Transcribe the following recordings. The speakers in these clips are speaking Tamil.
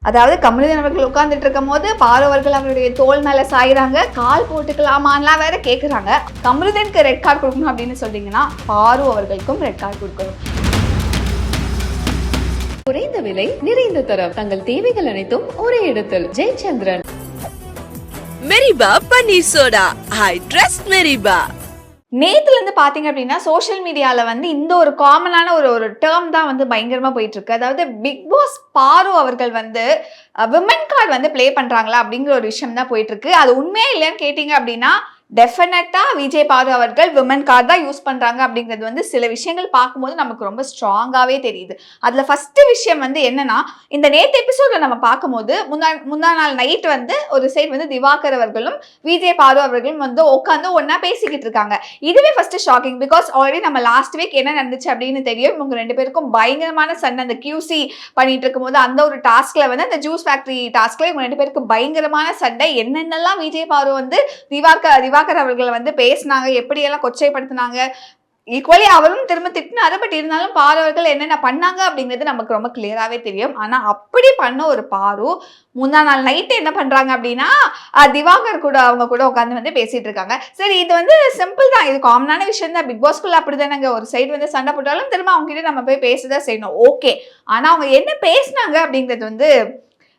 அதாவது கமருதீன் அவர்கள் உட்கார்ந்துட்டு இருக்கும் போது பாரு அவர்கள் அவருடைய தோல் மேல சாயிறாங்க, கால் போட்டுக்கலாமான்லாம் வேற கேட்குறாங்க. கமருதீனுக்கு ரெட் கார்டு கொடுக்கணும் அப்படின்னு சொல்றீங்கன்னா பாரு அவர்களுக்கும் ரெட் கார்டு கொடுக்கணும். குறைந்த விலை நிறைந்த தரம், தங்கள் தேவைகள் அனைத்தும் ஒரே இடத்தில். ஜெயச்சந்திரன். மெரிபா பன்னீர் சோடா, ஐ ட்ரஸ்ட் மெரிபா. நேத்துல இருந்து பாத்தீங்க அப்படின்னா சோஷியல் மீடியால வந்து இந்த ஒரு காமனான ஒரு டேர்ம் தான் வந்து பயங்கரமா போயிட்டு இருக்கு. அதாவது பிக் பாஸ் பாரு அவர்கள் வந்து விமன் கார்டு வந்து பிளே பண்றாங்களா அப்படிங்கிற ஒரு விஷயம் தான் போயிட்டு இருக்கு. அது உண்மையா இல்லைன்னு கேட்டீங்க அப்படின்னா டெஃபினட்டா விஜய் பாரு அவர்கள் விமன் கார்டு தான் யூஸ் பண்றாங்க அப்படிங்கிறது வந்து சில விஷயங்கள் பார்க்கும்போது நமக்கு ரொம்ப ஸ்ட்ராங்காவே தெரியுது. அதுல ஃபர்ஸ்ட் விஷயம் வந்து என்னன்னா, இந்த நேற்று எபிசோட்ல நம்ம பார்க்கும்போது முந்தா நாள் நைட் வந்து ஒரு சைட் வந்து திவாகர் அவர்களும் விஜய் பாரு அவர்களும் வந்து உட்காந்து ஒன்னா பேசிக்கிட்டு இருக்காங்க. இதுவே ஃபர்ஸ்ட் ஷாக்கிங். பிகாஸ் ஆல்ரெடி நம்ம லாஸ்ட் வீக் என்ன நடந்துச்சு அப்படின்னு தெரியும். இவங்க ரெண்டு பேருக்கும் பயங்கரமான சண்டை. அந்த QC பண்ணிட்டு இருக்கும் போது அந்த ஒரு டாஸ்க்ல வந்து அந்த ஜூஸ் ஃபேக்டரி டாஸ்க்ல இவங்க ரெண்டு பேருக்கு பயங்கரமான சண்டை. என்னென்னலாம் விஜய் பாரு வந்து திவாகர் அவர்கள் வந்து பேசினாங்க, எப்படியெல்லாம் கொச்சைப்படுத்தினாங்க. ஈக்குவலி அவரும் திரும்ப திட்டினாரு. பட் இருந்தாலும் பாரு அவர்கள் என்னென்ன பண்ணாங்க அப்படிங்கிறது நமக்கு ரொம்ப கிளியராகவே தெரியும். ஆனால் அப்படி பண்ண ஒரு பாரு முந்தா நாள் நைட்டு என்ன பண்றாங்க அப்படின்னா திவாகர் கூட அவங்க கூட உட்காந்து வந்து பேசிட்டு இருக்காங்க. சரி, இது வந்து சிம்பிள் தான், இது காமனான விஷயம் தான். பிக் பாஸ்குள்ள அப்படிதானங்க, ஒரு சைடு வந்து சண்டை போட்டாலும் திரும்ப அவங்க கிட்ட நம்ம போய் பேசதான் செய்யணும். ஓகே, ஆனா அவங்க என்ன பேசினாங்க அப்படிங்கிறது வந்து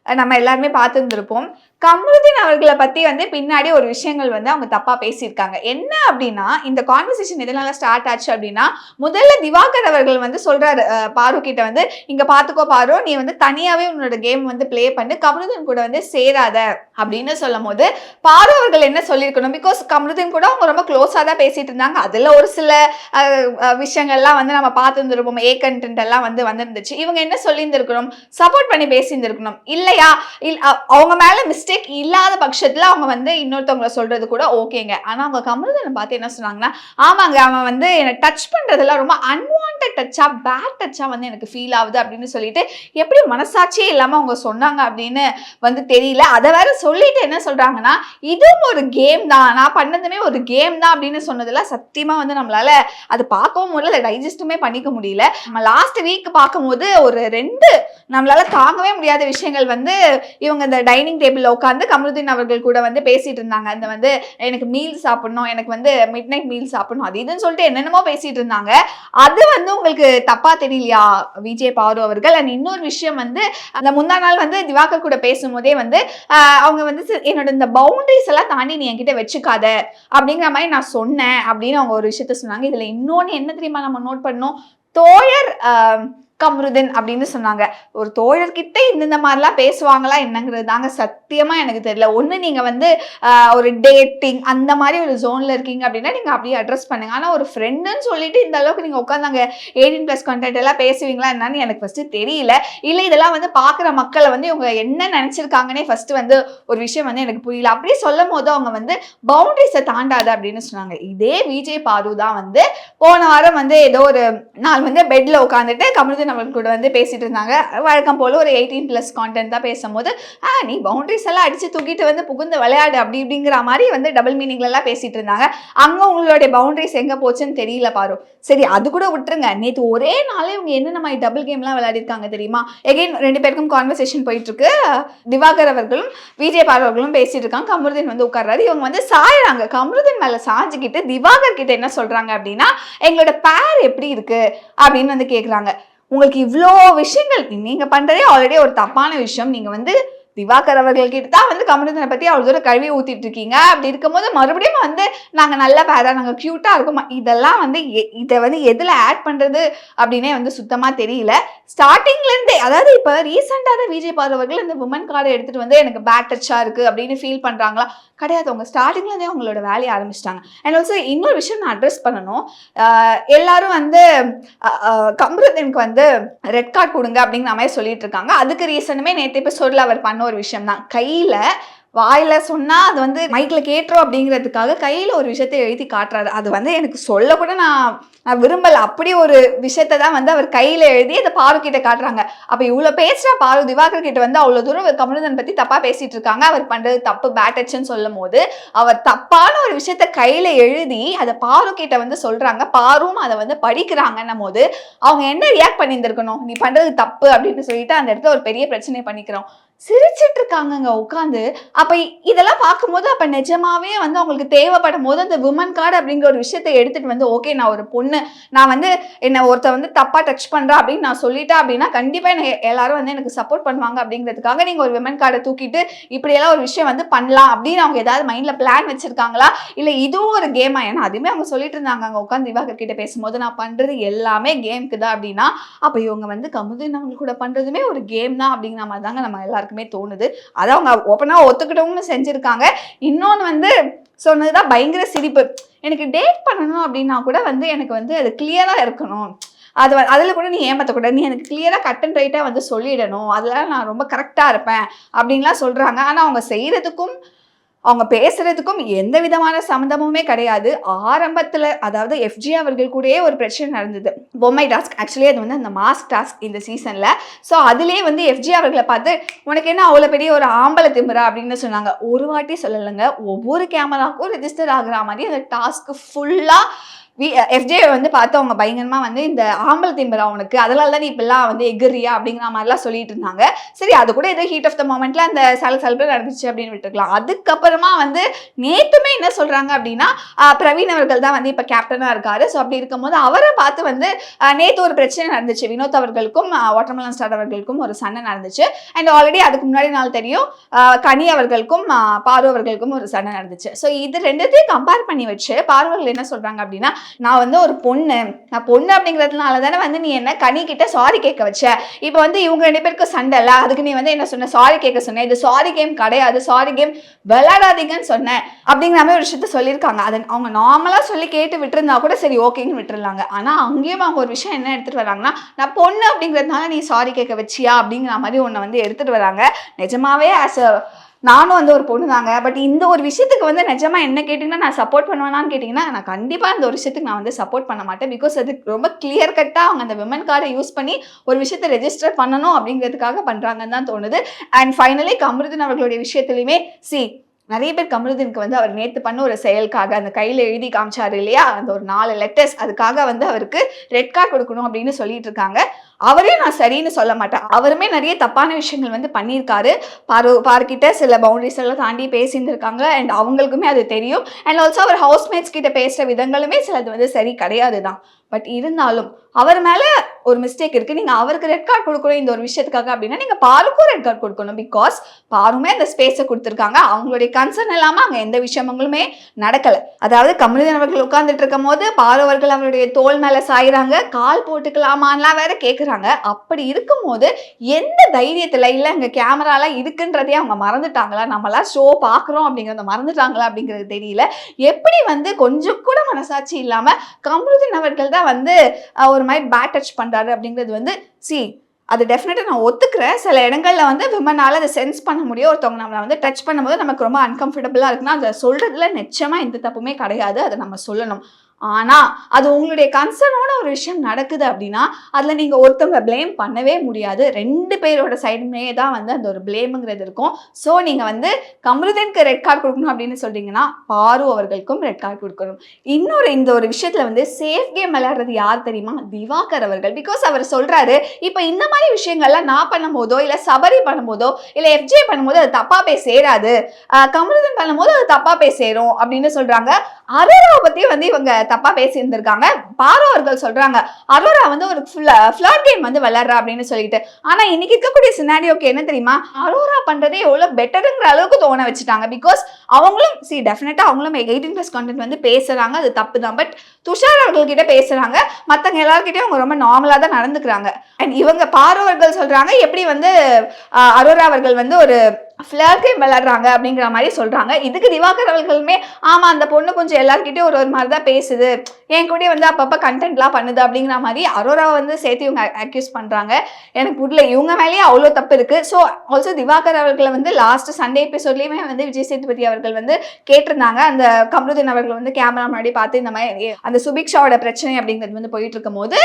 நம்ம எல்லாருமே பார்த்துருந்துருப்போம். கமருதீன் அவர்களை பத்தி வந்து பின்னாடி ஒரு விஷயங்கள் வந்து அவங்க தப்பா பேசியிருக்காங்க. என்ன அப்படின்னா, இந்த கான்வர்சேஷன் எதனால ஸ்டார்ட் ஆச்சு அப்படின்னா, முதல்ல திவாகர் அவர்கள் வந்து சொல்றாரு பாரு கிட்ட வந்து, இங்க பாத்துக்கோ பாரு, நீ வந்து தனியாவே உன்னோட கேம் வந்து பிளே பண்ணு, கமருதீன் கூட வந்து சேராத அப்படின்னு சொல்லும் போது பாரு அவர்கள் என்ன சொல்லியிருக்கணும்? பிகாஸ் கமருதீன் கூட அவங்க ரொம்ப க்ளோஸா தான் பேசிட்டு இருந்தாங்க. அதுல ஒரு சில விஷயங்கள்லாம் வந்து நம்ம பார்த்துருந்துருப்போம். கண்டென்ட் எல்லாம் வந்து வந்திருந்துச்சு. இவங்க என்ன சொல்லியிருந்திருக்கணும்? சப்போர்ட் பண்ணி பேசியிருந்திருக்கணும் இல்லையா? அவங்க மேல மிஸ்டேக் இல்லாத பட்சத்துல அவங்க வந்து இன்னொருத்தவங்களை சொல்றது கூட ஓகேங்க. ஆனா அவங்க கமருதீனை பார்த்து என்ன சொன்னாங்கன்னா, ஆமாங்க, அவன் வந்து என்னை டச் பண்றதெல்லாம் ரொம்ப அன்வான்ட் டச்சா, பேட் டச்சா வந்து எனக்கு ஃபீல் ஆகுது அப்படின்னு சொல்லிட்டு எப்படி மனசாட்சியே இல்லாம அவங்க சொன்னாங்க அப்படின்னு வந்து தெரியல. அதை வேற சொல்லிட்டு என்ன சொல்றாங்கன்னா, இதுவும் ஒரு கேம் தான், நான் பண்ணதுமே ஒரு கேம் தான் அப்படின்னு சொன்னதுல சத்தியமா வந்து நம்மளால அது பார்க்கவும் முடியல, டைஜஸ்டுமே பண்ணிக்க முடியல. நம்ம லாஸ்ட் வீக் பார்க்கும்போது ஒரு 2 நம்மளால தாங்கவே முடியாத விஷயங்கள் வந்து இவங்க இந்த டைனிங் டேபிள்ல உட்காந்து கமருதீன் அவர்கள் கூட வந்து பேசிட்டு இருந்தாங்க. அந்த வந்து எனக்கு மீல் சாப்பிடணும், எனக்கு வந்து மிட் நைட் மீல் சாப்பிடணும், அது இதுன்னு சொல்லிட்டு என்னென்னமோ பேசிட்டு இருந்தாங்க. அது வந்து உங்களுக்கு தப்பா தெரியலையா விஜய் பாரு அவர்கள்? அண்ட் இன்னொரு விஷயம் வந்து, அந்த முந்தா நாள் வந்து திவாகர் கூட பேசும்போதே வந்து அவங்க வந்து என்னோட இந்த பவுண்டரிஸ் எல்லாம் தாண்டி நீ என்கிட்ட வச்சுக்காத அப்படிங்கிற மாதிரி நான் சொன்னேன் அப்படின்னு அவங்க ஒரு விஷயத்த சொன்னாங்க. இதுல இன்னொன்னு என்ன தெரியுமா நம்ம நோட் பண்ணோம்? தோழர் கமருதீன் அப்படின்னு சொன்னாங்க. ஒரு தோழர்கிட்ட இந்த மாதிரிலாம் பேசுவாங்களா என்னங்கிறது தாங்க சத்தியமா எனக்கு தெரியல. ஒன்று நீங்க வந்து ஒரு டேட்டிங் அந்த மாதிரி ஒரு ஜோன்ல இருக்கீங்க அப்படின்னா நீங்க அப்படியே அட்ரஸ் பண்ணுங்க. ஆனால் ஒரு ஃப்ரெண்டுன்னு சொல்லிட்டு இந்த அளவுக்கு நீங்க உட்காந்தாங்க 18+ கண்டென்ட் எல்லாம் பேசுவீங்களா என்னன்னு எனக்கு ஃபர்ஸ்ட் தெரியல. இல்லை இதெல்லாம் வந்து பார்க்குற மக்களை வந்து இவங்க என்ன நினைச்சிருக்காங்கன்னே ஃபர்ஸ்ட் வந்து ஒரு விஷயம் வந்து எனக்கு புரியல. அப்படியே சொல்லும் போது அவங்க வந்து பவுண்டரிஸை தாண்டாது அப்படின்னு சொன்னாங்க. இதே விஜய் பாரு தான் வந்து போன வாரம் வந்து ஏதோ ஒரு நாள் வந்து பெட்ல உட்காந்துட்டு கமருதீன் அவர்கள் கூட வந்து பேசிட்டு இருந்தாங்க. வழக்கம் போல ஒரு 18+ கான்டென்ட் தான் பேசும்போது, நீ பவுண்டரிஸ் எல்லாம் அடிச்சு தூக்கிட்டு வந்து புகுந்து விளையாடு அப்படி இப்படிங்கிற மாதிரி வந்து டபுள் மீனிங்ல எல்லாம் பேசிட்டு இருந்தாங்க. அங்க உங்களுடைய பவுண்டரிஸ் எங்க போச்சுன்னு தெரியல பாரு. சரி, அது கூட விட்டுருங்க. நேற்று ஒரே நாளே இவங்க என்னென்ன மாதிரி டபுள் கேம்லாம் விளையாடி இருக்காங்க தெரியுமா? எகைன் 2 பேருக்கும் கான்வர்சேஷன் போயிட்டு இருக்கு. திவாகர் அவர்களும் விஜய் பாரு அவர்களும் பேசிட்டு இருக்காங்க. கமருதீன் வந்து உட்கார்றாரு. இவங்க வந்து சாயிறாங்க. கமருதீன் மேல சாஞ்சுக்கிட்டு திவாகர் கிட்ட என்ன சொல்றாங்க அப்படின்னா, எங்களோட பேர் எப்படி இருக்கு அப்படின்னு வந்து கேக்குறாங்க. உங்களுக்கு இவ்வளோ விஷயங்கள் நீங்க பண்றதே ஆல்ரெடி ஒரு தப்பான விஷயம். நீங்க வந்து திவாகர் அவர்கள் கிட்ட தான் வந்து கமருதீனை பத்தி அவ்வளோ தூரம் கழுவி ஊத்திட்டு இருக்கீங்க. அப்படி இருக்கும்போது மறுபடியும் வந்து நாங்க நல்ல பேரா, நாங்க கியூட்டா இருக்கோம், இதெல்லாம் வந்து இதை வந்து எதுல ஆட் பண்றது அப்படின்னே வந்து சுத்தமா தெரியல. ஸ்டார்டிங்ல இருந்தே, அதாவது இப்ப ரீசெண்டா தான் விஜய் பாரு அவர்கள் இந்த விமன் கார்டை எடுத்துட்டு வந்து எனக்கு பேட் டச்சா இருக்கு அப்படின்னு ஃபீல் பண்றாங்களா? கிடையாது. அவங்க ஸ்டார்டிங்ல இருந்தே அவங்களோட வேலையை ஆரம்பிச்சிட்டாங்க. அண்ட் ஆல்சோ இன்னொரு விஷயம் நான் அட்ரஸ் பண்ணணும். எல்லாரும் வந்து கமருதீனுக்கு வந்து ரெட் கார்டு கொடுங்க அப்படிங்கிற மாதிரி சொல்லிட்டு இருக்காங்க. அதுக்கு ரீசனுமே நேற்று எபிசோட்ல அவர் பண்ண ஒரு விஷயம் தான். கையில வாயில சொன்னா அது வந்து மைக்ல கேட்டுரும் அப்படிங்கிறதுக்காக கையில ஒரு விஷயத்தை எழுதி காட்டுறாரு. அது வந்து எனக்கு சொல்ல கூட நான் விரும்பல. அப்படி ஒரு விஷயத்தை தான் வந்து அவர் கையில எழுதி அதை பாரு கிட்ட காட்டுறாங்க. அப்ப இவ்வளவு பேசுற பாரு திவாகர் கிட்ட வந்து அவ்வளவு தூரம் கமருதீன் பத்தி தப்பா பேசிட்டு இருக்காங்க. அவர் பண்றது தப்பு, பேட் டச்னு சொல்லும் போது அவர் தப்பான ஒரு விஷயத்த கையில எழுதி அதை பாரு கிட்ட வந்து சொல்றாங்க. பாரும் அதை வந்து படிக்கிறாங்கன்னும் போது அவங்க என்ன ரியாக்ட் பண்ணியிருந்திருக்கணும்? நீ பண்றது தப்பு அப்படின்னு சொல்லிட்டு அந்த இடத்துல ஒரு பெரிய பிரச்சனை பண்ணிக்கிறோம். சிரிச்சிட்டு இருக்காங்கங்க உட்காந்து. அப்ப இதெல்லாம் பார்க்கும்போது அப்ப நிஜமாவே வந்து அவங்களுக்கு தேவைப்படும் போது அந்த விமன் கார்டு அப்படிங்கிற ஒரு விஷயத்தை எடுத்துட்டு வந்து ஓகே நான் ஒரு பொண்ணு, நான் வந்து என்ன ஒருத்த வந்து தப்பா டச் பண்றா அப்படின்னு நான் சொல்லிட்டேன் அப்படின்னா கண்டிப்பா என்ன எல்லாரும் வந்து எனக்கு சப்போர்ட் பண்ணுவாங்க அப்படிங்கிறதுக்காக நீங்க ஒரு விமன் கார்டை தூக்கிட்டு இப்படியெல்லாம் ஒரு விஷயம் வந்து பண்ணலாம் அப்படின்னு அவங்க ஏதாவது மைண்ட்ல பிளான் வச்சிருக்காங்களா, இல்ல இதுவும் ஒரு கேமா? ஏன்னா அதுவுமே அவங்க சொல்லிட்டு இருந்தாங்க அங்க உட்காந்து திவாகர் கிட்ட பேசும்போது நான் பண்றது எல்லாமே கேம்க்கு தான் அப்படின்னா, அப்ப இவங்க வந்து கமுதின் அவங்க கூட பண்றதுமே ஒரு கேம் தான் அப்படிங்கிற மாதிரி தாங்க நம்ம எல்லாருக்குமே தோணுது. அதை அவங்க ஓப்பனா ஒத்துக்கிட்டவங்களும் செஞ்சிருக்காங்க. இன்னொன்னு வந்து சொன்னதுதான் பயங்கர சிரிப்பு. எனக்கு டேட் பண்ணணும் அப்படின்னா கூட வந்து எனக்கு வந்து அது கிளியரா இருக்கணும், அதுல கூட நீ ஏமாத்தக்கூடாது, நீ எனக்கு கிளியரா கட் அண்ட் ரைட்டா வந்து சொல்லிடணும், அதெல்லாம் நான் ரொம்ப கரெக்டா இருப்பேன் அப்படின்லாம் சொல்றாங்க. ஆனா அவங்க செய்யறதுக்கும் அவங்க பேசுறதுக்கும் எந்த விதமான சம்மந்தமுமே கிடையாது. ஆரம்பத்துல அதாவது எஃப்ஜே அவர்கள் கூடயே ஒரு பிரச்சனை நடந்தது, பொம்மை டாஸ்க். ஆக்சுவலி அது வந்து அந்த மாஸ்க் டாஸ்க் இந்த சீசன்ல. ஸோ அதுலேயே வந்து எஃப்ஜே அவர்களை பார்த்து உனக்கு என்ன அவ்வளோ பெரிய ஒரு ஆம்பளை திமிரா அப்படின்னு சொன்னாங்க. ஒரு வாட்டி சொல்லலைங்க, ஒவ்வொரு கேமராவுக்கும் ரெஜிஸ்டர் ஆகுற மாதிரி அந்த டாஸ்க் ஃபுல்லா எஃப்ஜே வந்து பார்த்து அவங்க பயங்கரமா வந்து இந்த ஆம்பளை திம்பரா உனக்கு, அதனால தான் நீ இப்பெல்லாம் வந்து எகிரியா அப்படிங்கிற மாதிரிலாம் சொல்லிட்டு இருந்தாங்க. சரி அது கூட ஏதோ ஹீட் ஆஃப் த மொமெண்ட்ல அந்த சலசலப்பு நடந்துச்சு அப்படின்னு விட்டுருக்கலாம். அதுக்கப்புறமா வந்து நேத்துமே என்ன சொல்றாங்க அப்படின்னா பிரவீன் அவர்கள் தான் வந்து இப்ப கேப்டனா இருக்காரு. ஸோ அப்படி இருக்கும்போது அவரை பார்த்து வந்து நேத்து ஒரு பிரச்சனை நடந்துச்சு, வினோத் அவர்களுக்கும் வாட்டர்மெலன் ஸ்டார் அவர்களுக்கும் ஒரு சண்டை நடந்துச்சு. அண்ட் ஆல்ரெடி அதுக்கு முன்னாடி நாள் தெரியும் கனி அவர்களுக்கும் பாரு அவர்களுக்கும் ஒரு சண்டை நடந்துச்சு. ஸோ இது ரெண்டுத்தையும் கம்பேர் பண்ணி வச்சு பாரு அவர்கள் என்ன சொல்றாங்க அப்படின்னா, நான் வந்து ஒரு பொண்ணு, நான் பொண்ணு அப்படிங்கிறதுனால தானே வந்து நீ என்ன கனி கிட்ட சாரி கேட்க வச்ச, இப்போ வந்து இவங்க 2 பேருக்கு சண்டை இல்லை, அதுக்கு நீ வந்து என்ன சொன்ன, சாரி கேட்க சொன்ன, இது சாரி கேம் கிடையாது, சாரி கேம் விளையாடாதீங்கன்னு சொன்னேன் அப்படிங்கிற மாதிரி ஒரு விஷயத்த சொல்லியிருக்காங்க. அதை அவங்க நார்மலா சொல்லி கேட்டு விட்டுருந்தா கூட சரி ஓகேன்னு விட்டுருலாங்க. ஆனா அங்கேயும் அவங்க ஒரு விஷயம் என்ன எடுத்துட்டு வராங்கன்னா, நான் பொண்ணு அப்படிங்கிறதுனால நீ சாரி கேட்க வச்சியா அப்படிங்கிற மாதிரி ஒன்று வந்து எடுத்துட்டு வராங்க. நிஜமாவே நானும் வந்து ஒரு பொண்ணு தாங்க. பட் இந்த ஒரு விஷயத்துக்கு வந்து நிஜமா என்ன கேட்டிங்கன்னா நான் சப்போர்ட் பண்ணுவேனான்னு கேட்டிங்கன்னா நான் கண்டிப்பாக இந்த ஒரு விஷயத்துக்கு நான் வந்து சப்போர்ட் பண்ண மாட்டேன். பிகாஸ் அது ரொம்ப கிளியர் கட்டாக அவங்க அந்த விமன் கார்டை யூஸ் பண்ணி ஒரு விஷயத்தை ரெஜிஸ்டர் பண்ணணும் அப்படிங்கிறதுக்காக பண்ணுறாங்கன்னு தான் தோணுது. அண்ட் ஃபைனலி கமருதீன் அவர்களுடைய விஷயத்துலையுமே நிறைய பேர் கமருதீனுக்கு வந்து அவர் நேற்று பண்ண ஒரு செயலுக்காக அந்த கையில் எழுதி காமிச்சாரு இல்லையா, அந்த ஒரு 4 லெட்டர்ஸ், அதுக்காக வந்து அவருக்கு ரெட் கார்டு கொடுக்கணும் அப்படின்னு சொல்லிட்டு இருக்காங்க. அவரே நான் சரின்னு சொல்ல மாட்டேன், அவருமே நிறைய தப்பான விஷயங்கள் வந்து பண்ணியிருக்காரு. பார்க்கிட்ட சில பவுண்டரிஸ் எல்லாம் தாண்டி பேசியிருந்திருக்காங்க. அண்ட் அவங்களுக்குமே அது தெரியும். அண்ட் ஆல்சோ அவர் ஹவுஸ்மேட்ஸ் கிட்ட பேசுகிற விதங்களுமே சிலது வந்து சரி கிடையாது தான். பட் இருந்தாலும் அவர் மேலே ஒரு மிஸ்டேக் இருக்குது. நீங்கள் அவருக்கு ரெட் கார்டு கொடுக்கணும் இந்த ஒரு விஷயத்துக்காக அப்படின்னா நீங்கள் பாருக்கும் ரெட் கார்டு கொடுக்கணும். பிகாஸ் பாருமே அந்த ஸ்பேஸை கொடுத்துருக்காங்க, அவங்களுடைய கன்சர்ன் இல்லாமல் அங்கே எந்த விஷயங்களுமே நடக்கலை. அதாவது கமருதீன் அவர்கள் உட்கார்ந்துட்டு இருக்கும் போது பாரு அவர்கள் அவருடைய தோல் மேலே சாயிறாங்க, கால் போட்டுக்கலாமான்லாம் வேற கேட்குறாங்க. அப்படி இருக்கும்போது எந்த தைரியத்தில் இல்லை அங்கே கேமராலாம் இருக்குன்றதே அவங்க மறந்துட்டாங்களா, நம்மளாம் ஷோ பார்க்குறோம் அப்படிங்கிறத மறந்துட்டாங்களா அப்படிங்கிறது தெரியல. எப்படி வந்து கொஞ்சம் கூட மனசாட்சி இல்லாமல் கமருதீன் அவர்கள் தான் வந்து ஒரு மாதிரி பேட் டச் பண்றாரு அப்படிங்கிறது வந்து அது டெஃபினட்டாக நான் ஒத்துக்கிறேன். சில இடங்கள்ல வந்து விமனால அதை சென்ஸ் பண்ண முடியும். ஒருத்தவங்க நம்மளை வந்து டச் பண்ணும்போது நமக்கு ரொம்ப அன்கம்ஃபர்டபுளாக இருக்குன்னா அதை சொல்றதுல நிச்சயமா எந்த தப்புமே கிடையாது, அதை நம்ம சொல்லணும். ஆனா அது உங்களுடைய கன்சர்னோட ஒரு விஷயம் நடக்குது அப்படின்னா அதுல நீங்க ஒருத்தவங்க பிளேம் பண்ணவே முடியாது. 2 பேரோட சைடுமே தான் வந்து அந்த ஒரு பிளேமுங்கிறது இருக்கும். ஸோ நீங்க வந்து கமருதீனுக்கு ரெட் கார்டு கொடுக்கணும் அப்படின்னு சொல்றீங்கன்னா பாரு அவர்களுக்கும் ரெட் கார்டு கொடுக்கணும். இன்னொரு இந்த ஒரு விஷயத்துல வந்து சேஃப் கேம் விளையாடுறது யார் தெரியுமா, திவாகர் அவர்கள். பிகாஸ் அவர் சொல்றாரு இப்போ இந்த மாதிரி விஷயங்கள்லாம் நான் பண்ணும்போதோ இல்லை சபரி பண்ணும்போதோ இல்லை எஃப்ஜே பண்ணும்போது அது தப்பா போய் சேராது, கமருதீன் பண்ணும்போது அது தப்பா போய் சேரும் அப்படின்னு சொல்றாங்க. அரோராவை பத்தி வந்து இவங்க தப்பா பேசி இருந்திருக்காங்க. பாரு அவர்கள் சொல்றாங்க அரோரா வந்து ஒரு ஃபிளர்ட் கேம் வந்து விளையாடுறா அப்படின்னு சொல்லிட்டு. ஆனா இன்னைக்கு இருக்கக்கூடிய சினாரியோக்கு என்ன தெரியுமா, அரோரா பண்றதே எவ்வளவு பெட்டருங்கிற அளவுக்கு தோண வச்சுட்டாங்க. பிகாஸ் அவங்களும் டெஃபினட்டா அவங்களும் 18+ கண்டென்ட் வந்து பேசுறாங்க, அது தப்பு தான். பட் துஷார் அவர்கள் கிட்ட பேசுறாங்க, மற்றவங்க எல்லாருக்கிட்டையும் அவங்க ரொம்ப நார்மலா தான் நடந்துக்கிறாங்க. அண்ட் இவங்க பாரு அவர்கள் சொல்றாங்க எப்படி வந்து அரோரா அவர்கள் வந்து ஒரு ஃபிளர் கேம் விளையாடுறாங்க அப்படிங்கிற மாதிரி சொல்றாங்க. இதுக்கு திவாகர் அவர்களுமே ஆமா அந்த பொண்ணு கொஞ்சம் எல்லாருக்கிட்டையும் ஒரு மாதிரி தான் பேசுது, என் கூட வந்து அப்பப்போ கண்டென்ட்லாம் பண்ணுது அப்படிங்கிற மாதிரி அரோராவை வந்து சேர்த்து இவங்க அக்யூஸ் பண்றாங்க. எனக்கு புரியல, இவங்க மேலேயே அவ்வளோ தப்பு இருக்கு. ஸோ ஆல்சோ திவாகர் அவர்களை வந்து லாஸ்ட் சண்டே எபிசோட்லேயுமே வந்து விஜய் சேதுபதி அவர்கள் வந்து கேட்டிருந்தாங்க, அந்த கமருதீன் அவர்கள் வந்து கேமரா முன்னாடி பார்த்து இந்த மாதிரி அந்த சுபிக்ஷாவோட பிரச்சனை அப்படிங்கிறது வந்து போயிட்டு இருக்கும் போது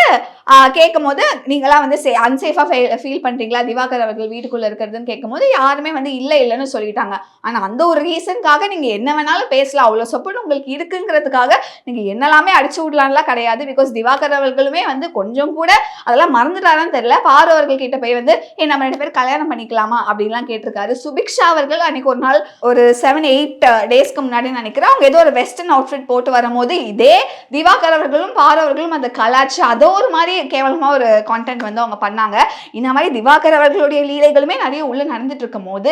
கேட்கும் போது நீங்களாம் வந்து அன்சேஃபா ஃபீல் பண்றீங்களா திவாகர் அவர்கள் வீட்டுக்குள்ள இருக்கிறதுன்னு கேட்கும் போது யாருமே வந்து இல்ல இல்லைன்னு சொல்லிட்டாங்க. ஆனா அந்த ஒரு ரீசனுக்காக நீங்க என்ன வேணாலும் பேசலாம், அவ்வளவு சப்போர்ட் உங்களுக்கு இருக்குங்கிறதுக்காக நீங்க என்னெல்லாமே அடிச்சு விடலாம்லாம் கிடையாது. பிகாஸ் திவாகர் அவர்களுமே வந்து கொஞ்சம் கூட அதெல்லாம் மறந்துட்டாரான்னு தெரியல, பாரு அவர்கள் கிட்ட போய் வந்து நம்ம 2 பேரும் கல்யாணம் பண்ணிக்கலாமா அப்படின்லாம் கேட்டிருக்காரு. சுபிக்ஷா அவர்கள் அன்னைக்கு ஒரு நாள் ஒரு 7-8 டேஸ்க்கு முன்னாடி நினைக்கிறேன், அவங்க ஏதோ ஒரு வெஸ்டர்ன் அவுட்ஃபிட் போட்டு வரும்போது இதே திவாகர் அவர்களும் பாரு அவர்களும் அந்த கலாச்சு அதோ ஒரு மாதிரி கேவலமா ஒரு கான்டென்ட் வந்து அவங்க பண்ணாங்க. இந்த மாதிரி திவாகர் அவர்களுடைய லீலைகளுமே நிறைய உள்ள நடந்துட்டு இருக்கும் போது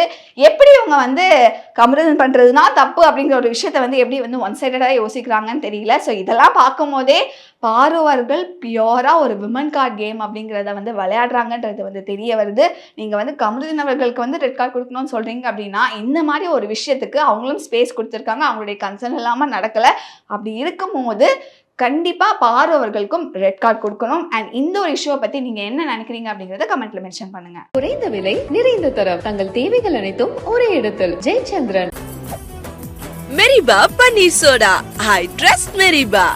எப்படி இவங்க வந்து கம்ப்ரமைஸ் பண்றதுனா தப்பு அப்படிங்கிற ஒரு விஷயத்தை வந்து எப்படி வந்து ஒன் சைடடா யோசிக்கிறாங்கன்னு தெரியல. ஸோ இதெல்லாம் பார்க்கும் போதே பாரு அவர்கள் பியூரா ஒரு விமன் கார்டு கேம் அப்படிங்கிறத வந்து விளையாடுறாங்கன்றது வந்து தெரிய வருது. நீங்க வந்து கமருதீன் அவர்களுக்கு வந்து ரெட் கார்டு கொடுக்கணும்னு சொல்றீங்க அப்படின்னா இந்த மாதிரி ஒரு விஷயத்துக்கு அவங்களும் ஸ்பேஸ் கொடுத்துருக்காங்க, அவங்களுடைய கன்சர்ன் இல்லாமல் நடக்கல. அப்படி இருக்கும்போது கண்டிப்பா பாரு அவர்களுக்கும் ரெட் கார்டு கொடுக்கணும். அண்ட் இந்த ஒரு இஷ்யூவை பத்தி நீங்க என்ன நினைக்கிறீங்க அப்படிங்கறத கமெண்ட்ல மென்ஷன் பண்ணுங்க. குறைந்த விலை நிறைந்த தரம் தங்கள் தேவைகள் அனைத்தும் ஒரே இடத்தில். ஜெயச்சந்திரன். மெரிபா பன்னீர் சோடா. I trust மெரிபா.